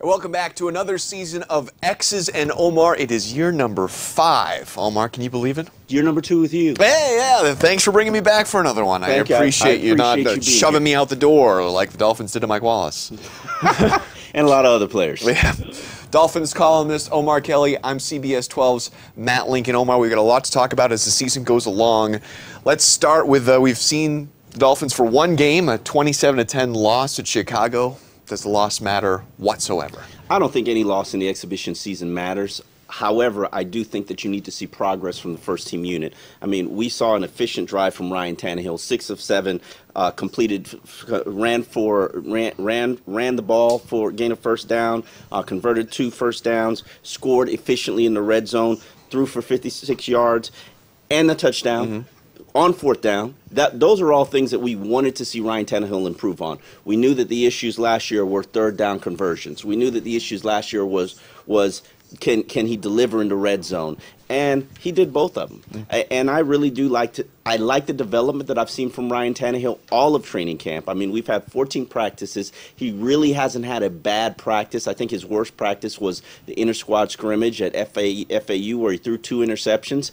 Welcome back to another season of X's and Omar. It is year number 5. Omar, can you believe it? Year number 2 with you. Hey, yeah, thanks for bringing me back for another one. I appreciate you not shoving me out the door like the Dolphins did to Mike Wallace. And a lot of other players. Yeah. Dolphins columnist Omar Kelly. I'm CBS 12's Matt Lincoln. Omar, we've got a lot to talk about as the season goes along. Let's start with, we've seen the Dolphins for one game, a 27-10 loss at Chicago. Does the loss matter whatsoever? I don't think any loss in the exhibition season matters. However, I do think that you need to see progress from the first team unit. I mean, we saw an efficient drive from Ryan Tannehill, 6 of 7, completed, ran the ball for gain of first down, converted 2 first downs, scored efficiently in the red zone, threw for 56 yards, and a touchdown. On 4th down. Those are all things that we wanted to see Ryan Tannehill improve on. We knew that the issues last year were 3rd down conversions. We knew that the issues last year was can he deliver in the red zone, and he did both of them. And I really do like the development that I've seen from Ryan Tannehill all of training camp. I mean, we've had 14 practices. He really hasn't had a bad practice. I think his worst practice was the inter-squad scrimmage at FAU where he threw 2 interceptions.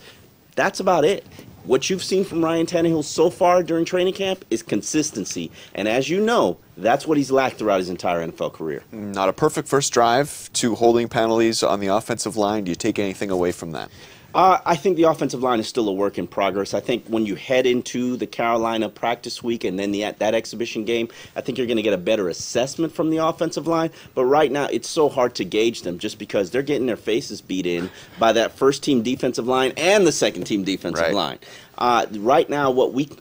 That's about it. What you've seen from Ryan Tannehill so far during training camp is consistency. And as you know, that's what he's lacked throughout his entire NFL career. Not a perfect first drive, 2 holding penalties on the offensive line. Do you take anything away from that? I think the offensive line is still a work in progress. I think when you head into the Carolina practice week and then that exhibition game, I think you're going to get a better assessment from the offensive line. But right now, it's so hard to gauge them just because they're getting their faces beat in by that first-team defensive line and the second-team defensive line. Right now,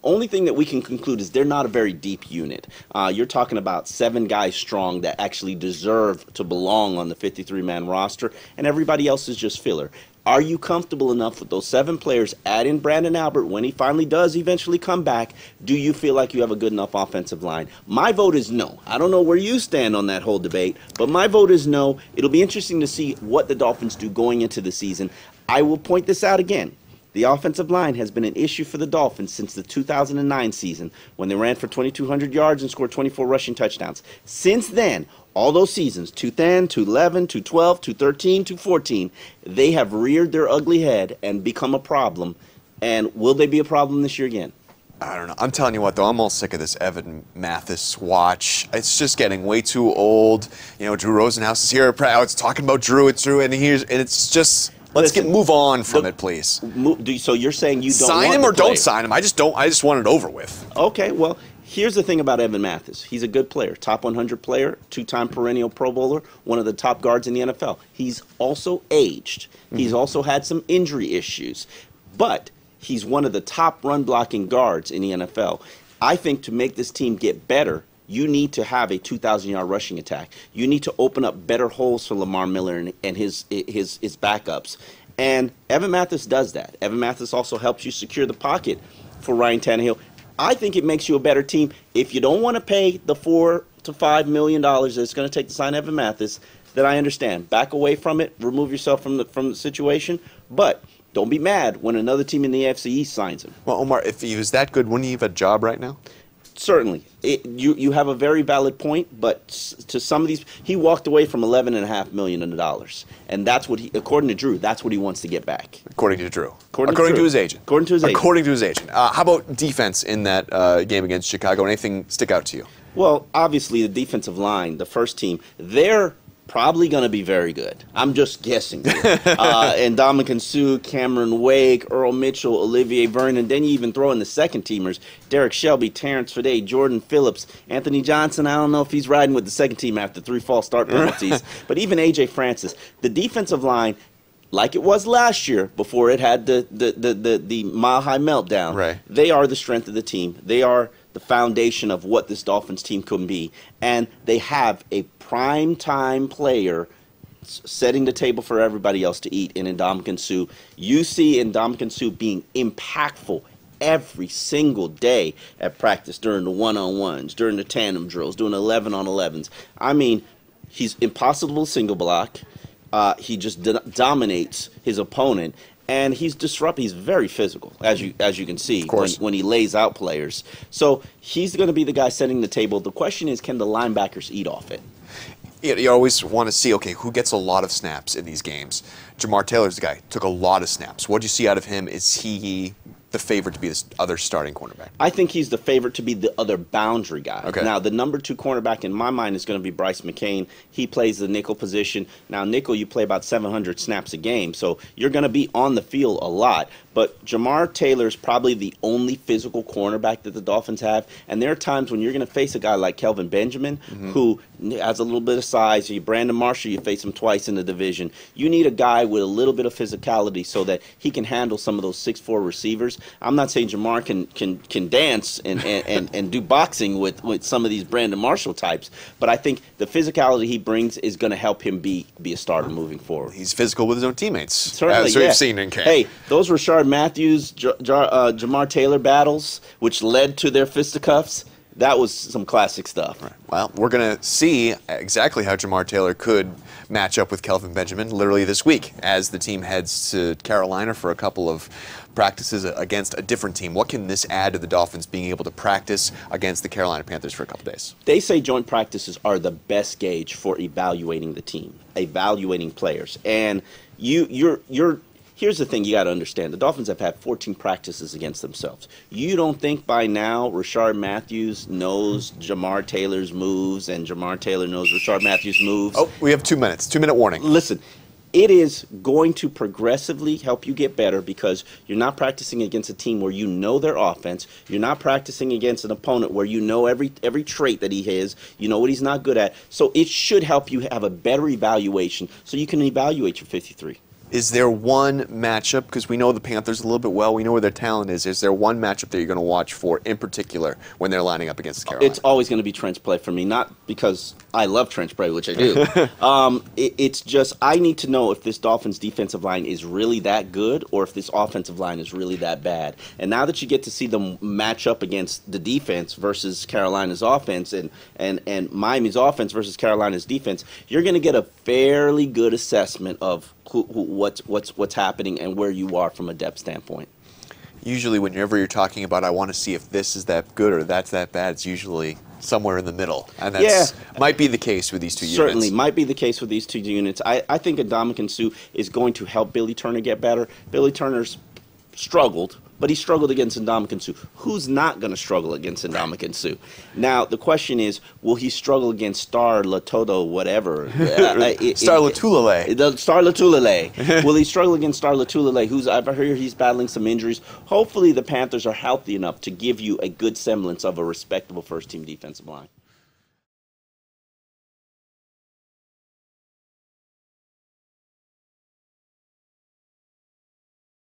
only thing that we can conclude is they're not a very deep unit. You're talking about 7 guys strong that actually deserve to belong on the 53-man roster, and everybody else is just filler. Are you comfortable enough with those 7 players, add in Brandon Albert when he finally does eventually come back? Do you feel like you have a good enough offensive line? My vote is no. I don't know where you stand on that whole debate, but my vote is no. It'll be interesting to see what the Dolphins do going into the season. I will point this out again. The offensive line has been an issue for the Dolphins since the 2009 season when they ran for 2,200 yards and scored 24 rushing touchdowns. Since then, all those seasons, 2010, 2011, 2012, 2013, 2014, they have reared their ugly head and become a problem. And will they be a problem this year again? I don't know. I'm telling you what, though, I'm all sick of this Evan Mathis watch. It's just getting way too old. You know, Drew Rosenhaus is here. It's talking about Drew. It's Drew, and it's just. Let's move on from it, please. So you're saying you don't sign him or don't sign him? I just want it over with. Okay, well, here's the thing about Evan Mathis. He's a good player, top 100 player, 2-time perennial Pro Bowler, one of the top guards in the NFL. He's also aged. He's also had some injury issues, but he's one of the top run-blocking guards in the NFL. I think to make this team get better, you need to have a 2,000-yard rushing attack. You need to open up better holes for Lamar Miller and his backups. And Evan Mathis does that. Evan Mathis also helps you secure the pocket for Ryan Tannehill. I think it makes you a better team. If you don't want to pay the $4 to $5 million that it's going to take to sign Evan Mathis, then I understand. Back away from it. Remove yourself from the situation. But don't be mad when another team in the AFC East signs him. Well, Omar, if he was that good, wouldn't he have a job right now? Certainly. You have a very valid point, but to some of these, he walked away from $11.5 million. And that's what according to Drew, that's what he wants to get back. According to Drew. According to his agent. According to his agent. According to his agent. How about defense in that game against Chicago? Anything stick out to you? Well, obviously the defensive line, the first team, they're probably going to be very good. I'm just guessing here. And Ndamukong Suh, Cameron Wake, Earl Mitchell, Olivier Vernon. Then you even throw in the second teamers, Derek Shelby, Terrence Fede, Jordan Phillips, Anthony Johnson. I don't know if he's riding with the second team after 3 false start penalties. But even A.J. Francis. The defensive line, like it was last year before it had the mile-high meltdown, they are the strength of the team. They are the foundation of what this Dolphins team can be. And they have a prime-time player setting the table for everybody else to eat in Ndamukong Suh. You see Ndamukong Suh being impactful every single day at practice during the one-on-ones, during the tandem drills, doing 11-on-11s. I mean, he's impossible single block. He just dominates his opponent. And he's disruptive. He's very physical, as you can see, when he lays out players. So he's going to be the guy setting the table. The question is, can the linebackers eat off it? You always want to see, okay, who gets a lot of snaps in these games? Jamar Taylor's the guy, took a lot of snaps. What do you see out of him? Is he the favorite to be this other starting cornerback? I think he's the favorite to be the other boundary guy. Okay. Now, the number 2 cornerback in my mind is going to be Bryce McCain. He plays the nickel position. Now, nickel, you play about 700 snaps a game, so you're going to be on the field a lot. But Jamar Taylor is probably the only physical cornerback that the Dolphins have. And there are times when you're going to face a guy like Kelvin Benjamin, who has a little bit of size. Brandon Marshall, you face him twice in the division. You need a guy with a little bit of physicality so that he can handle some of those 6'4" receivers. I'm not saying Jamar can dance and do boxing with some of these Brandon Marshall types, but I think the physicality he brings is going to help him be a starter moving forward. He's physical with his own teammates. Certainly, as we've seen in camp. Hey, those Rashard Mathis, Jamar Taylor battles, which led to their fisticuffs, that was some classic stuff. Right. Well, we're going to see exactly how Jamar Taylor could match up with Kelvin Benjamin literally this week as the team heads to Carolina for a couple of practices against a different team. What can this add to the Dolphins being able to practice against the Carolina Panthers for a couple days? They say joint practices are the best gauge for evaluating the team, evaluating players. And here's the thing you got to understand. The Dolphins have had 14 practices against themselves. You don't think by now Rashard Mathis knows Jamar Taylor's moves and Jamar Taylor knows Rashard Mathis' moves? Oh, we have 2 minutes. 2-minute warning. Listen, it is going to progressively help you get better because you're not practicing against a team where you know their offense. You're not practicing against an opponent where you know every trait that he has. You know what he's not good at. So it should help you have a better evaluation so you can evaluate your 53. Is there one matchup, because we know the Panthers a little bit well, we know where their talent is there one matchup that you're going to watch for in particular when they're lining up against Carolina? It's always going to be trench play for me, not because I love trench play, which I do. It's just I need to know if this Dolphins defensive line is really that good or if this offensive line is really that bad. And now that you get to see them match up against the defense versus Carolina's offense and Miami's offense versus Carolina's defense, you're going to get a fairly good assessment of what's happening and where you are from a depth standpoint. Usually whenever you're talking about I want to see if this is that good or that's that bad, it's usually somewhere in the middle. And that might be the case with these two units. Certainly might be the case with these two units. I think Ndamukong Suh is going to help Billy Turner get better. Billy Turner's struggled, but he struggled against Ndamukong Suh. Who's not going to struggle against Ndamukong Suh? Now, the question is, will he struggle against Star Latoto, whatever? Star Latulele. Star Latulele. Will he struggle against Star Latulele, who's, I've heard he's battling some injuries? Hopefully the Panthers are healthy enough to give you a good semblance of a respectable first-team defensive line.